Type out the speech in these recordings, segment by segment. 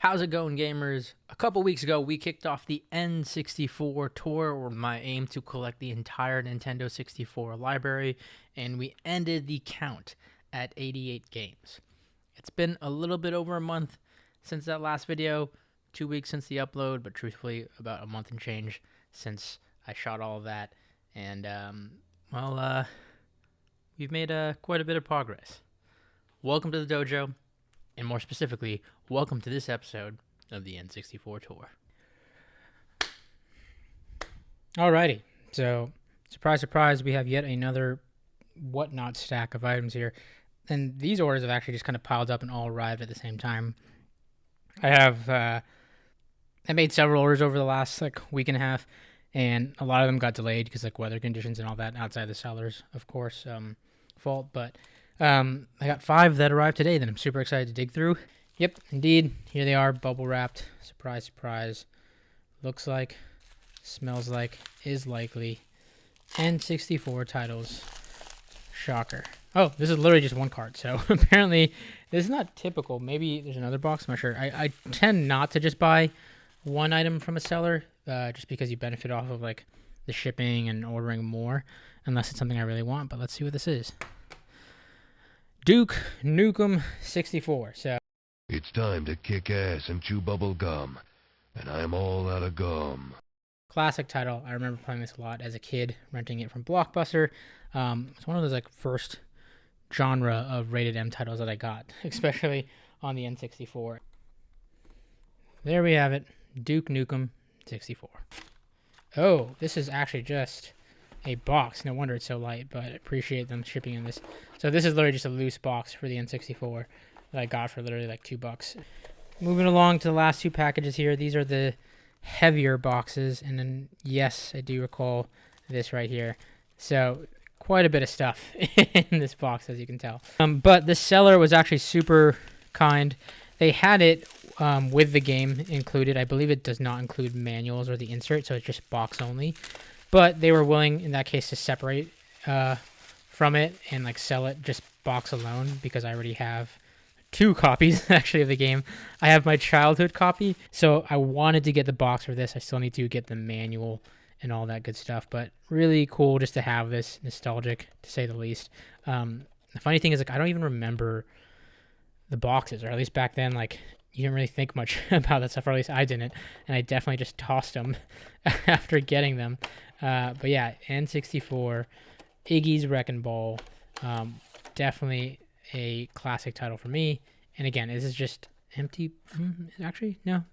How's it going, gamers? A couple weeks ago, we kicked off the N64 Tour, with my aim to collect the entire Nintendo 64 library, and we ended the count at 88 games. It's been a little bit over a month since that last video, 2 weeks since the upload, but truthfully, about a month and change since I shot all of that, and, we've made quite a bit of progress. Welcome to the dojo. And more specifically, welcome to this episode of the N64 Tour. Alrighty, so surprise, surprise, we have yet another whatnot stack of items here. And these orders have actually just kind of piled up and all arrived at the same time. I made several orders over the last week and a half, and a lot of them got delayed because weather conditions and all that outside the sellers, of course, fault, but I got 5 that arrived today that I'm super excited to dig through. Yep, indeed. Here they are, bubble wrapped. Surprise, surprise. Looks like, smells like, is likely. N64 titles. Shocker. Oh, this is literally just one card. So apparently this is not typical. Maybe there's another box. I'm not sure. I tend not to just buy one item from a seller just because you benefit off of the shipping and ordering more unless it's something I really want. But let's see what this is. Duke Nukem 64. So it's time to kick ass and chew bubble gum, and I'm all out of gum. Classic title. I remember playing this a lot as a kid, renting it from Blockbuster. It's one of those first genre of rated M titles that I got, especially on the N64. There we have it, Duke Nukem 64. Oh, this is actually just a box. No wonder it's so light, but I appreciate them shipping in this. So this is literally just a loose box for the N64 that I got for literally $2. Moving along to the last 2 packages here. These are the heavier boxes, and then yes, I do recall this right here. So quite a bit of stuff in this box, as you can tell. But the seller was actually super kind. They had it with the game included. I believe it does not include manuals or the insert, so it's just box only. But they were willing, in that case, to separate from it and sell it just box alone, because I already have 2 copies, actually, of the game. I have my childhood copy, so I wanted to get the box for this. I still need to get the manual and all that good stuff, but really cool just to have this, nostalgic, to say the least. The funny thing is, I don't even remember the boxes, or at least back then, you didn't really think much about that stuff, or at least I didn't, and I definitely just tossed them after getting them. But yeah, N64, Iggy's Wrecking Ball, definitely a classic title for me. And again, this is just empty. Actually, no.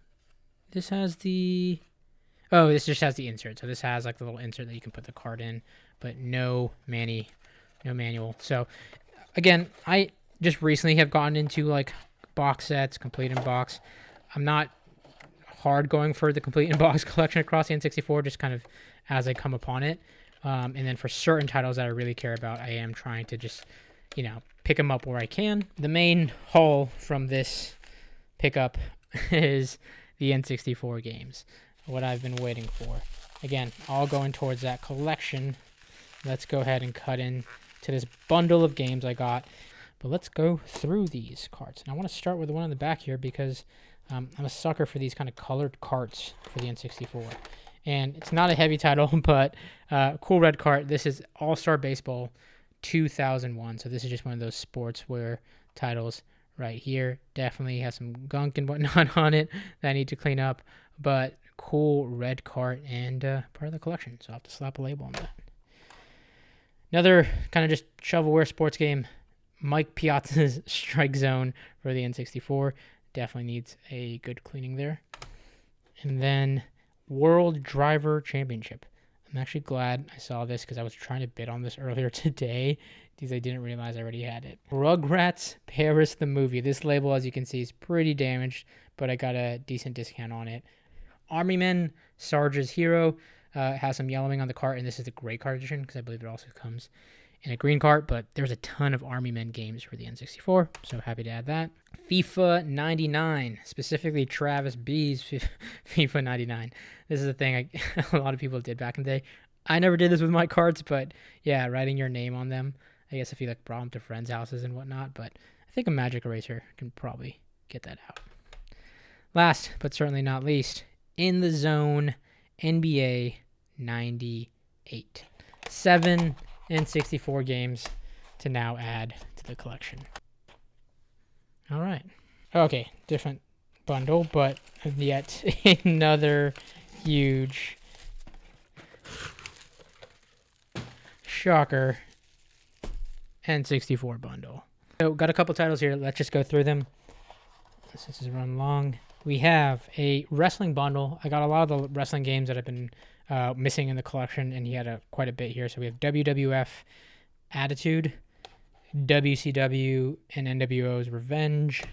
This has the... Oh, this just has the insert. So this has the little insert that you can put the card in, but no manual. So again, I just recently have gotten into box sets, complete in box. I'm not hard going for the complete in box collection across the N64, just kind of as I come upon it. And then for certain titles that I really care about, I am trying to just, pick them up where I can. The main haul from this pickup is the N64 games, what I've been waiting for. Again, all going towards that collection. Let's go ahead and cut in to this bundle of games I got. But let's go through these cards. And I want to start with the one on the back here because I'm a sucker for these kind of colored carts for the N64. And it's not a heavy title, but cool red cart. This is All-Star Baseball 2001. So this is just one of those sportswear titles right here. Definitely has some gunk and whatnot on it that I need to clean up. But cool red cart and part of the collection. So I'll have to slap a label on that. Another kind of just shovelware sports game. Mike Piazza's Strike Zone for the N64. Definitely needs a good cleaning there. And then World Driver Championship. I'm actually glad I saw this because I was trying to bid on this earlier today because I didn't realize I already had it. Rugrats Paris the Movie. This label, as you can see, is pretty damaged, but I got a decent discount on it. Army Men Sarge's Hero has some yellowing on the cart, and this is the gray card edition because I believe it also comes in a green cart, but there's a ton of Army Men games for the N64, so happy to add that. FIFA 99, specifically Travis B's FIFA 99. This is a thing a lot of people did back in the day. I never did this with my cards, but yeah, writing your name on them. I guess if you brought them to friends' houses and whatnot, but I think a magic eraser can probably get that out. Last, but certainly not least, In the Zone NBA 98. 7 N64 games to now add to the collection. All right. Okay, different bundle, but yet another huge shocker N64 bundle. So got a couple titles here. Let's just go through them. This is run long. We have a wrestling bundle. I got a lot of the wrestling games that have been missing in the collection, and he had quite a bit here. So we have WWF Attitude, WCW and NWO's Revenge,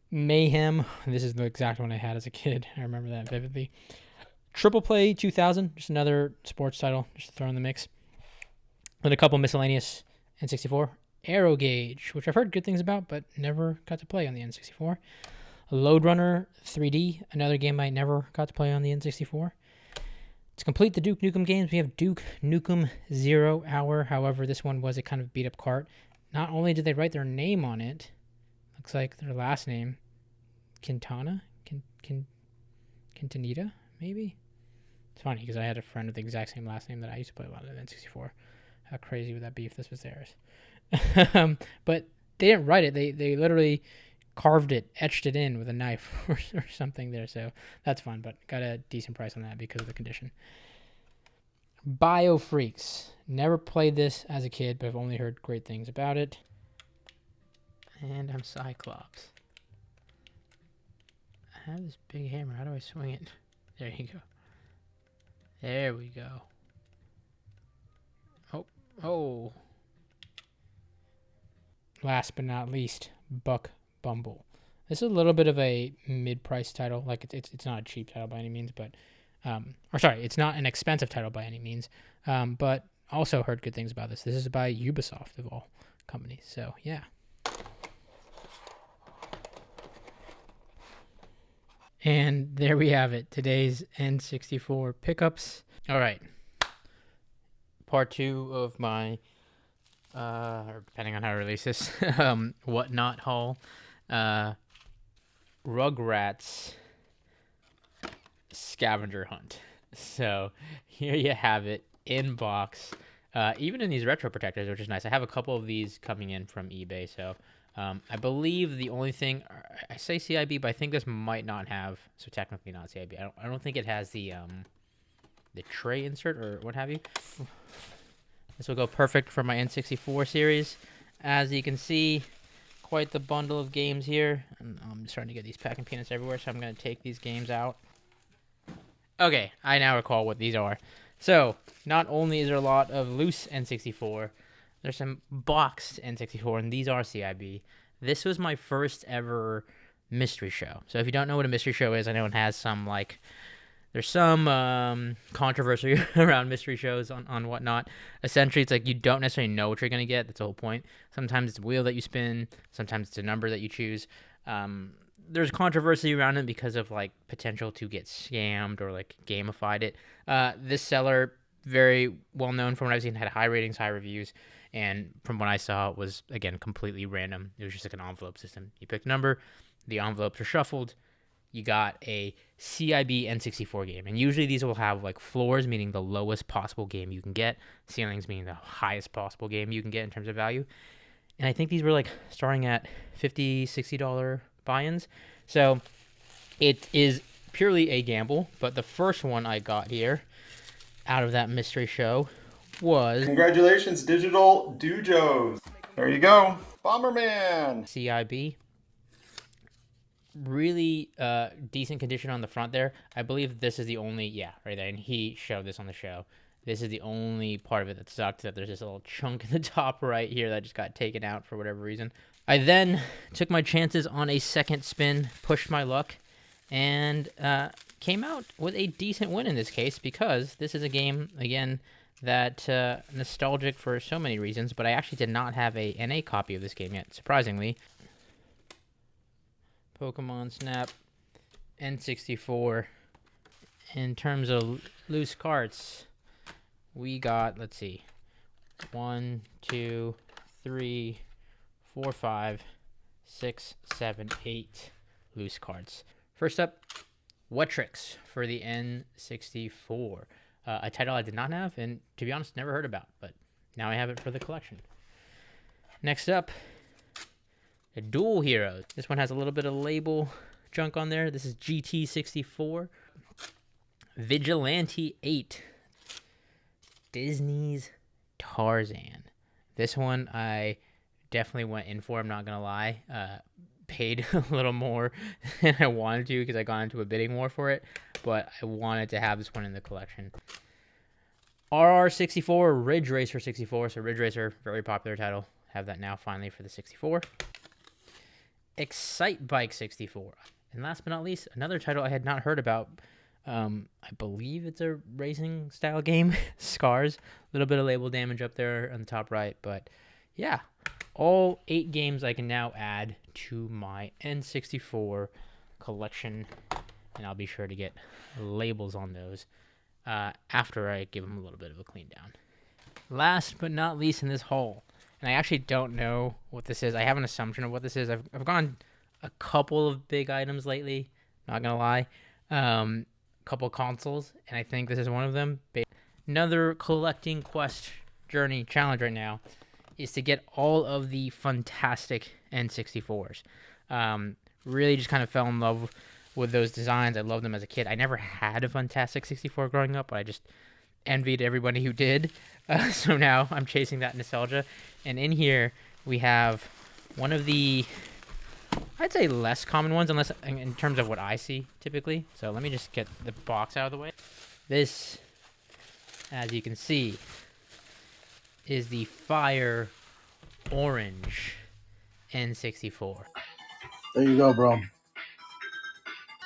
Mayhem. This is the exact one I had as a kid. I remember that vividly. Triple Play 2000, just another sports title, just to throw in the mix. And a couple miscellaneous N64. Aero Gauge, which I've heard good things about, but never got to play on the N64. Load Runner 3D, another game I never got to play on the N64. To complete the Duke Nukem games, we have Duke Nukem 0 Hour. However, this one was a kind of beat-up cart. Not only did they write their name on it, looks like their last name, Quintanilla, maybe? It's funny, because I had a friend with the exact same last name that I used to play a lot of N64. How crazy would that be if this was theirs? But they didn't write it. They literally carved it, etched it in with a knife or something there. So that's fun, but got a decent price on that because of the condition. Biofreaks. Never played this as a kid, but I've only heard great things about it. And I'm Cyclops. I have this big hammer. How do I swing it? There you go. There we go. Oh. Last but not least, Buck Bumble. This is a little bit of a mid-price title. Like it's not a cheap title by any means, but it's not an expensive title by any means. But also heard good things about this. This is by Ubisoft of all companies. So yeah. And there we have it. Today's N64 pickups. All right. Part 2 of my or depending on how I release this, whatnot haul. Rugrats scavenger hunt. So here you have it in box, even in these retro protectors, which is nice. I have a couple of these coming in from eBay. So I believe the only thing, I say CIB, but I think this might not have, so technically not CIB. I don't think it has the tray insert or what have you. This will go perfect for my N64 series. As you can see, quite the bundle of games here. And I'm starting to get these packing peanuts everywhere, so I'm going to take these games out. Okay, I now recall what these are. So, not only is there a lot of loose N64, there's some boxed N64, and these are CIB. This was my first ever mystery show. So if you don't know what a mystery show is, I know it has some, there's some controversy around mystery shows on whatnot. Essentially, it's like you don't necessarily know what you're going to get. That's the whole point. Sometimes it's a wheel that you spin. Sometimes it's a number that you choose. There's controversy around it because of, potential to get scammed or, gamified it. This seller, very well known from what I've seen, had high ratings, high reviews. And from what I saw, it was, again, completely random. It was just like an envelope system. You pick a number. The envelopes are shuffled. You got a CIB N64 game. And usually these will have floors, meaning the lowest possible game you can get. Ceilings, meaning the highest possible game you can get in terms of value. And I think these were starting at $50, $60 buy-ins. So it is purely a gamble. But the first one I got here out of that mystery show was... Congratulations, Digital Dujos. There you go. Bomberman. CIB. Really decent condition on the front there. I believe this is the only, right there, and he showed this on the show. This is the only part of it that sucked, that there's this little chunk in the top right here that just got taken out for whatever reason. I then took my chances on a second spin, pushed my luck, and came out with a decent win in this case, because this is a game, again, that nostalgic for so many reasons, but I actually did not have a NA copy of this game yet, surprisingly. Pokemon Snap N64. In terms of loose carts, we got, let's see, 1, 2, 3, 4, 5, 6, 7, 8, loose cards. First up, What Tricks for the N64. A title I did not have, and to be honest, never heard about, but now I have it for the collection. Next up, a Dual Heroes. This one has a little bit of label junk on there. This is GT64. Vigilante 8. Disney's Tarzan. This one I definitely went in for, I'm not going to lie. Paid a little more than I wanted to because I got into a bidding war for it, but I wanted to have this one in the collection. RR64, Ridge Racer 64. So Ridge Racer, very popular title. Have that now finally for the 64. Excite Bike 64. And last but not least, another title I had not heard about. I believe it's a racing style game. Scars. A little bit of label damage up there on the top right. But yeah, all 8 games I can now add to my N64 collection. And I'll be sure to get labels on those after I give them a little bit of a clean down. Last but not least in this haul, and I actually don't know what this is. I have an assumption of what this is. I've gone a couple of big items lately, not gonna lie. Couple consoles, and I think this is one of them. Another collecting quest journey challenge right now is to get all of the Funtastic N64s. Really just kind of fell in love with those designs. I loved them as a kid. I never had a Funtastic 64 growing up, but I just envied everybody who did. So now I'm chasing that nostalgia. And in here we have one of the, I'd say, less common ones, unless in terms of what I see typically. So let me just get the box out of the way. This, as you can see, is the Fire Orange N64. There you go, bro.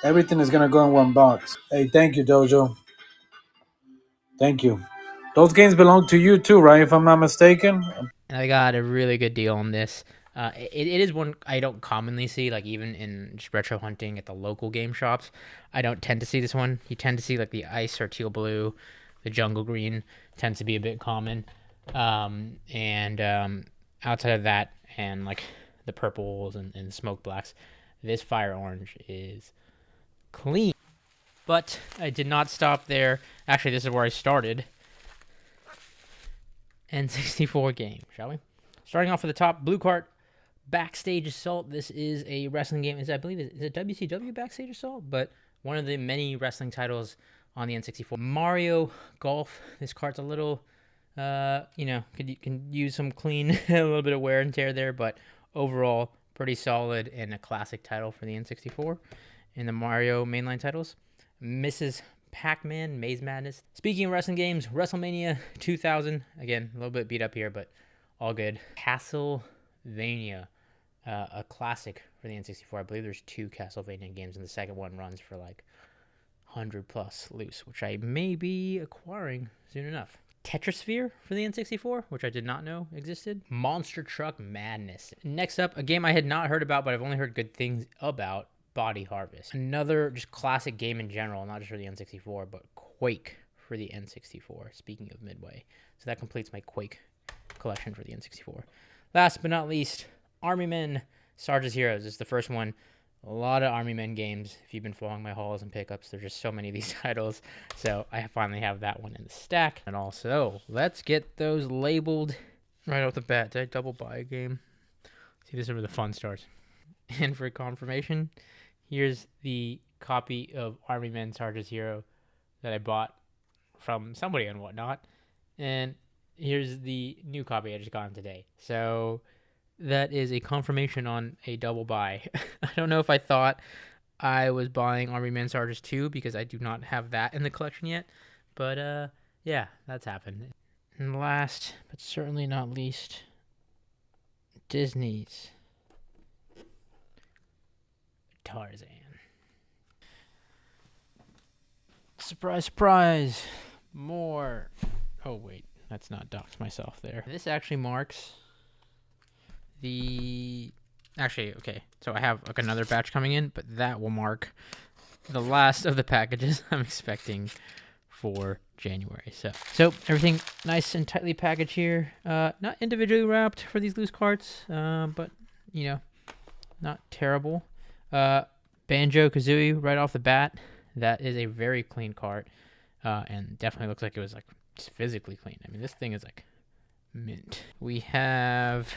Everything is gonna go in one box. Hey, thank you, Dojo. Thank you. Those games belong to you too, right? If I'm not mistaken. And I got a really good deal on this. It is one I don't commonly see, like even in just retro hunting at the local game shops. I don't tend to see this one. You tend to see like the ice or teal blue, the jungle green tends to be a bit common. Outside of that, and like the purples and smoke blacks, this Fire Orange is clean. But I did not stop there. Actually, this is where I started. N64 game, shall we? Starting off with the top, Blue Cart, Backstage Assault. This is a wrestling game. I believe is it WCW Backstage Assault? But one of the many wrestling titles on the N64. Mario Golf. This cart's a little, can use some clean, a little bit of wear and tear there, but overall pretty solid and a classic title for the N64 in the Mario mainline titles. Mrs. Pac-Man, Maze Madness. Speaking of wrestling games, WrestleMania 2000. Again, a little bit beat up here, but all good. Castlevania, a classic for the N64. I believe there's 2 Castlevania games, and the second one runs for like 100 plus loose, which I may be acquiring soon enough. Tetrasphere for the N64, which I did not know existed. Monster Truck Madness. Next up, a game I had not heard about, but I've only heard good things about. Body Harvest. Another just classic game in general, not just for the N64, but Quake for the N64, speaking of Midway. So that completes my Quake collection for the N64. Last but not least, Army Men Sarge's Heroes. This is the first one. A lot of Army Men games. If you've been following my hauls and pickups, there's just so many of these titles. So I finally have that one in the stack. And also, let's get those labeled right off the bat. Did I double buy a game? See, this is where the fun starts. And for confirmation, here's the copy of Army Men Sarge's Hero that I bought from somebody and whatnot. And here's the new copy I just got today. So that is a confirmation on a double buy. I don't know if I thought I was buying Army Men Sarge's 2 because I do not have that in the collection yet. But yeah, that's happened. And last, but certainly not least, Disney's Tarzan. Surprise, surprise. More. Oh, wait. Let's not dox myself there. This actually marks the... Actually, okay. So I have like another batch coming in, but that will mark the last of the packages I'm expecting for January. So everything nice and tightly packaged here. Not individually wrapped for these loose carts, but, you know, not terrible. Banjo-Kazooie right off the bat. That is a very clean cart, and definitely looks like it was like just physically clean. I mean, this thing is like mint. We have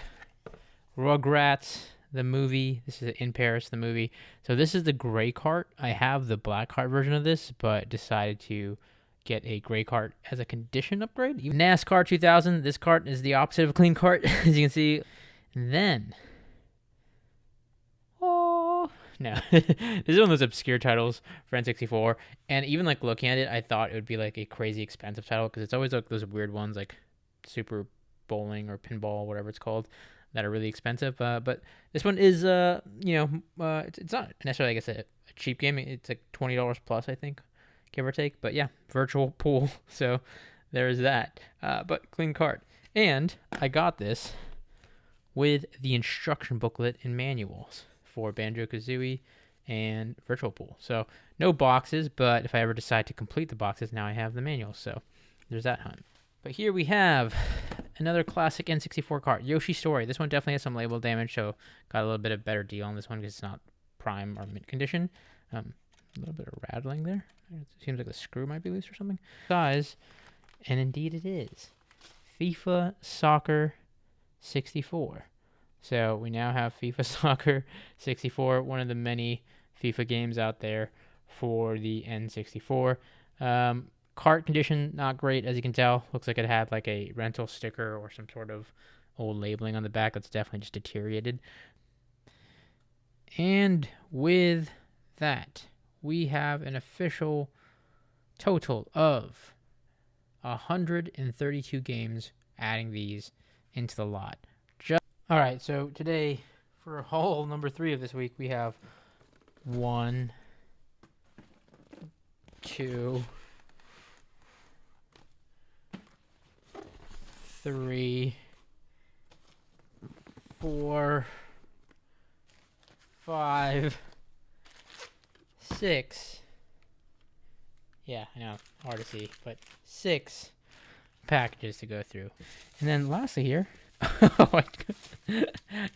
Rugrats, the movie. This is In Paris, the movie. So this is the gray cart. I have the black cart version of this, but decided to get a gray cart as a condition upgrade. NASCAR 2000. This cart is the opposite of a clean cart, as you can see. And then, oh no, this is one of those obscure titles for N64. And even like looking at it, I thought it would be like a crazy expensive title because it's always like those weird ones like Super Bowling or Pinball, whatever it's called, that are really expensive. But this one is, it's not necessarily, I guess, a cheap game. It's like $20 plus, I think, give or take. But yeah, virtual pool. So there's that. But clean cart. And I got this with the instruction booklet and manuals for Banjo-Kazooie and Virtual Pool. So no boxes, but if I ever decide to complete the boxes, now I have the manuals. So there's that hunt. But here we have another classic N64 cart, Yoshi's Story. This one definitely has some label damage, so got a little bit of better deal on this one because it's not prime or mint condition. A little bit of rattling there. It seems like the screw might be loose or something. Size, and indeed it is. FIFA Soccer 64. So we now have FIFA Soccer 64, one of the many FIFA games out there for the N64. Cart condition, not great, as you can tell. Looks like it had like a rental sticker or some sort of old labeling on the back that's definitely just deteriorated. And with that, we have an official total of 132 games, adding these into the lot. All right, so today, for haul number 3 of this week, we have 1, 2, 3, 4, 5, 6. Yeah, I know, hard to see, but 6 packages to go through. And then lastly here,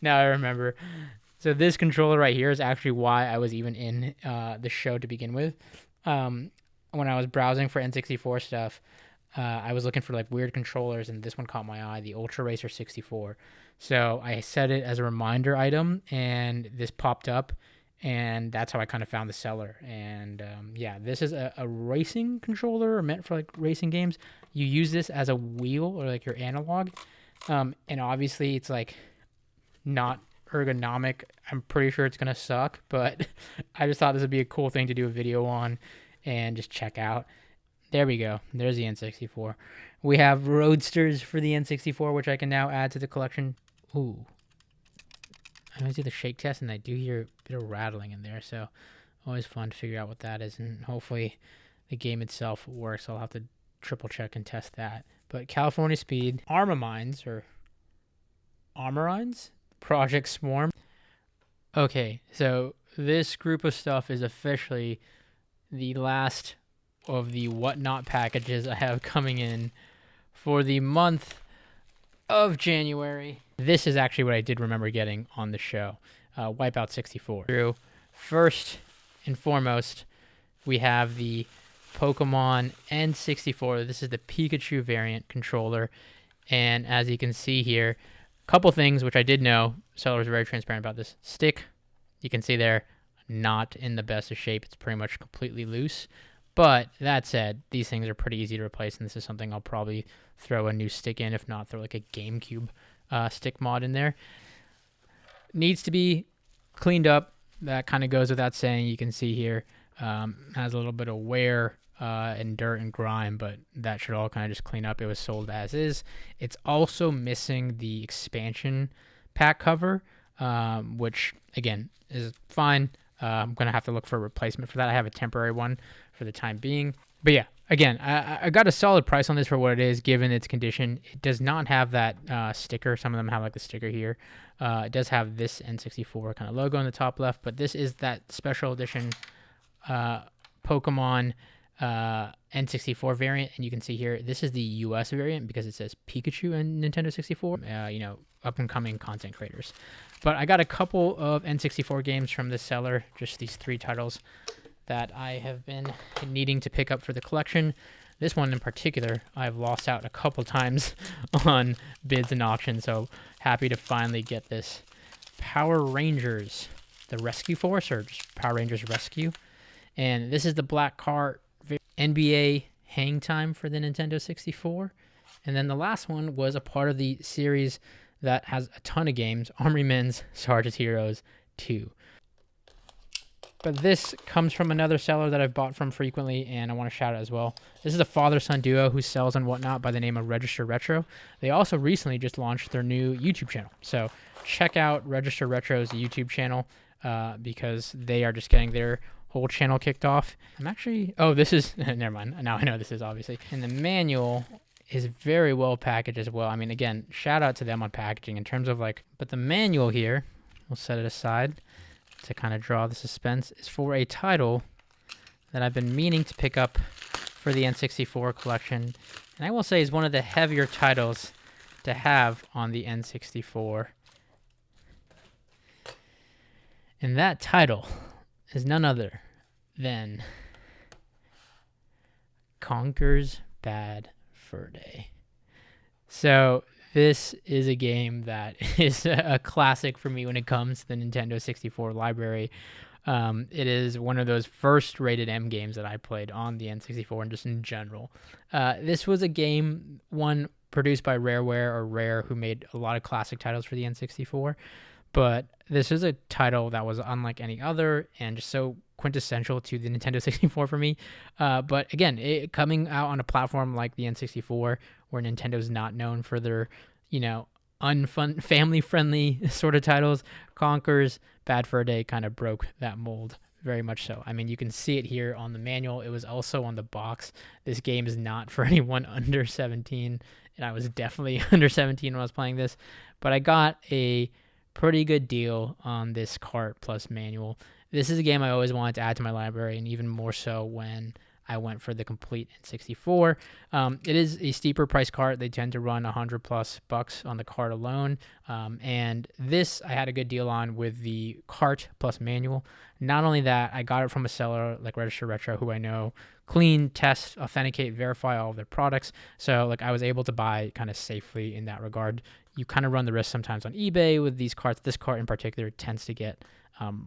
now I remember. So this controller right here is actually why I was even in the show to begin with. When I was browsing for N64 stuff, I was looking for like weird controllers, and this one caught my eye, the Ultra Racer 64. So I set it as a reminder item, and this popped up, and that's how I kind of found the seller. And yeah, this is a racing controller meant for like racing games. You use this as a wheel or like your analog, and obviously it's like not ergonomic. I'm pretty sure it's gonna suck, but I just thought this would be a cool thing to do a video on and just check out. There we go. There's the N64. We have roadsters for the N64, which I can now add to the collection. Ooh. I always do the shake test, and I do hear a bit of rattling in there, so always fun to figure out what that is, and hopefully the game itself works. I'll have to triple check and test that. But California Speed, Armamines, or Armorines, Project Swarm. Okay, so this group of stuff is officially the last of the whatnot packages I have coming in for the month of January. This is actually what I did remember getting on the show, Wipeout 64. First and foremost, we have the Pokemon N64. This is the Pikachu variant controller, and as you can see here, a couple things which I did know. Seller was very transparent about this. Stick, you can see there, not in the best of shape. It's pretty much completely loose. But that said, these things are pretty easy to replace, and this is something I'll probably throw a new stick in, if not throw like a GameCube stick mod in there. Needs to be cleaned up. That kind of goes without saying. You can see here, has a little bit of wear and dirt and grime, but that should all kind of just clean up. It was sold as is. It's also missing the expansion pack cover, which again is fine. I'm going to have to look for a replacement for that. I have a temporary one for the time being. But yeah, again, I got a solid price on this for what it is, given its condition. It does not have that sticker. Some of them have like the sticker here. It does have this N64 kind of logo on the top left, but this is that special edition Pokemon N64 variant, and you can see here, this is the US variant because it says Pikachu and Nintendo 64, you know, up and coming content creators. But I got a couple of N64 games from this seller, just these 3 titles that I have been needing to pick up for the collection. This one in particular, I've lost out a couple times on bids and auctions, so happy to finally get this. Power Rangers, the Rescue Force, or just Power Rangers Rescue. And this is the black cart, NBA Hang Time for the Nintendo 64. And then the last one was a part of the series that has a ton of games, Army Men's Sergeant Heroes 2. But this comes from another seller that I've bought from frequently, and I want to shout out as well. This is a father-son duo who sells and whatnot by the name of Register Retro. They also recently just launched their new YouTube channel. So check out Register Retro's YouTube channel because they are just getting their whole channel kicked off. I'm actually... Oh, this is... Never mind. Now I know this is, obviously. And the manual is very well packaged as well. I mean, again, shout out to them on packaging in terms of like... But the manual here, we'll set it aside to kind of draw the suspense, is for a title that I've been meaning to pick up for the N64 collection. And I will say is one of the heavier titles to have on the N64. And that title is none other than Conker's Bad Fur Day. So this is a game that is a classic for me when it comes to the Nintendo 64 library. It is one of those first rated M games that I played on the N64 and just in general. This was a game, one produced by Rareware or Rare, who made a lot of classic titles for the N64. But this is a title that was unlike any other and just so quintessential to the Nintendo 64 for me. But again, it coming out on a platform like the N64, where Nintendo's not known for their, you know, unfun, family-friendly sort of titles, Conker's Bad Fur Day kind of broke that mold. Very much so. I mean, you can see it here on the manual. It was also on the box. This game is not for anyone under 17, and I was definitely under 17 when I was playing this. But I got a pretty good deal on this cart plus manual. This is a game I always wanted to add to my library, and even more so when I went for the complete N64. It is a steeper price cart. They tend to run $100+ on the cart alone. And this I had a good deal on with the cart plus manual. Not only that, I got it from a seller like Register Retro, who I know clean, test, authenticate, verify all of their products. So like I was able to buy kind of safely in that regard. You kind of run the risk sometimes on eBay with these carts. This cart in particular tends to get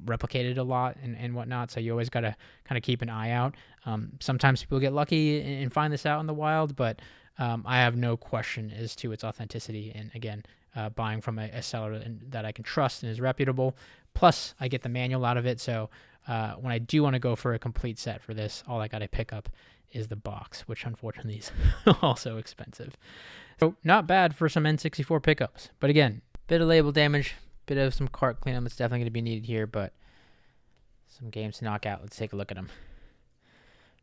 replicated a lot and whatnot, so you always got to kind of keep an eye out. Sometimes people get lucky and find this out in the wild, but I have no question as to its authenticity. And again, buying from a seller that I can trust and is reputable. Plus, I get the manual out of it, so when I do want to go for a complete set for this, all I got to pick up is the box, which unfortunately is also expensive. So not bad for some N64 pickups. But again, bit of label damage, bit of some cart cleanup. It's definitely going to be needed here, but some games to knock out. Let's take a look at them.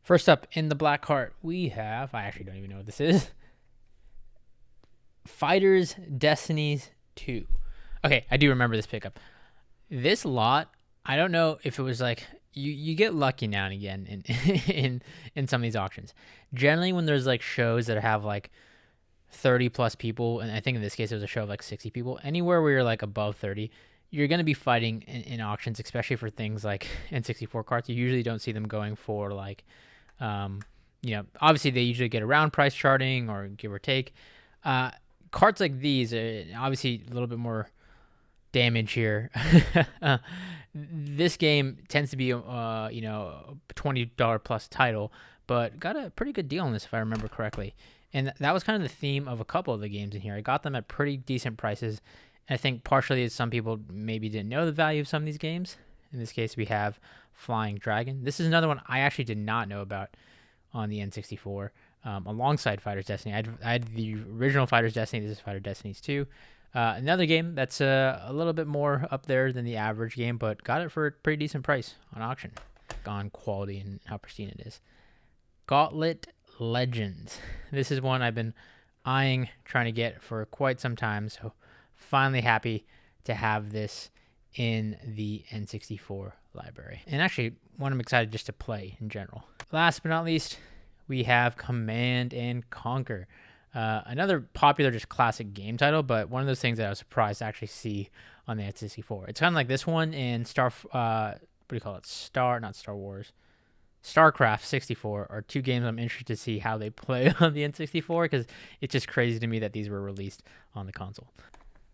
First up in the black cart, we have, I actually don't even know what this is, Fighters Destinies 2. Okay, I do remember this pickup. This lot, I don't know if it was like, you get lucky now and again in some of these auctions. Generally when there's like shows that have like 30+ people, and I think in this case it was a show of like 60 people, anywhere where you're like above 30, you're going to be fighting in auctions, especially for things like N64 carts. You usually don't see them going for like, you know, obviously they usually get around price charting or give or take. Carts like these, obviously a little bit more damage here. This game tends to be, you know, $20+ title, but got a pretty good deal on this if I remember correctly. And that was kind of the theme of a couple of the games in here. I got them at pretty decent prices. And I think partially some people maybe didn't know the value of some of these games. In this case, we have Flying Dragon. This is another one I actually did not know about on the N64. Alongside Fighters Destiny, I had the original Fighters Destiny. This is Fighter Destinies 2. Another game that's a little bit more up there than the average game, but got it for a pretty decent price on auction. On quality and how pristine it is. Gauntlet Legends. This is one I've been eyeing, trying to get for quite some time, so finally happy to have this in the N64 library. And actually, one I'm excited just to play in general. last but not least, we have Command and Conquer. Another popular, just classic game title, but one of those things that I was surprised to actually see on the N64. It's kind of like this one and what do you call it? StarCraft 64 are two games I'm interested to see how they play on the N64, because it's just crazy to me that these were released on the console.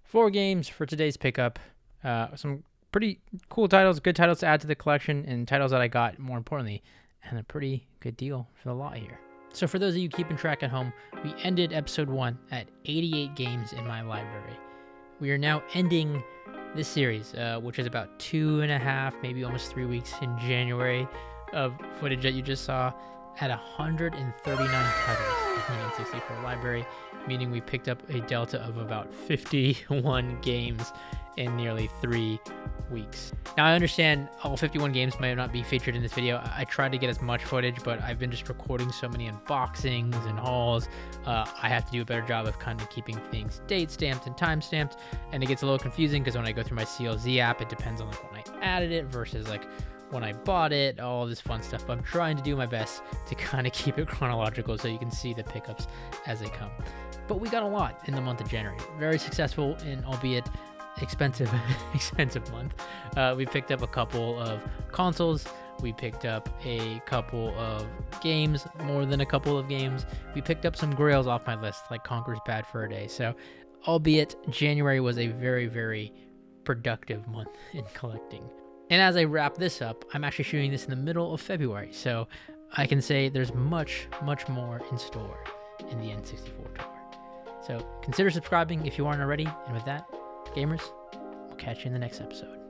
4 games for today's pickup. Some pretty cool titles, good titles to add to the collection, and titles that I got, more importantly, and a pretty good deal for the lot here. So for those of you keeping track at home, we ended episode 1 at 88 games in my library. We are now ending this series, which is about 2.5, maybe almost 3 weeks in January of footage that you just saw, at 139 titles in the N64 library, meaning we picked up a delta of about 51 games in nearly 3 weeks. Now, I understand all 51 games might not be featured in this video. I tried to get as much footage, but I've been just recording so many unboxings and hauls. I have to do a better job of kind of keeping things date stamped and time stamped, and it gets a little confusing because when I go through my CLZ app, it depends on like when I added it versus like when I bought it, all this fun stuff. But I'm trying to do my best to kind of keep it chronological so you can see the pickups as they come. But we got a lot in the month of January. Very successful, and albeit expensive month. We picked up a couple of consoles. We picked up a couple of games, more than a couple of games. We picked up some grails off my list, like Conker's Bad Fur Day. So, albeit January was a very, very productive month in collecting. And as I wrap this up, I'm actually shooting this in the middle of February, so I can say there's much, much more in store in the N64 Tour. So consider subscribing if you aren't already, and with that, gamers, we'll catch you in the next episode.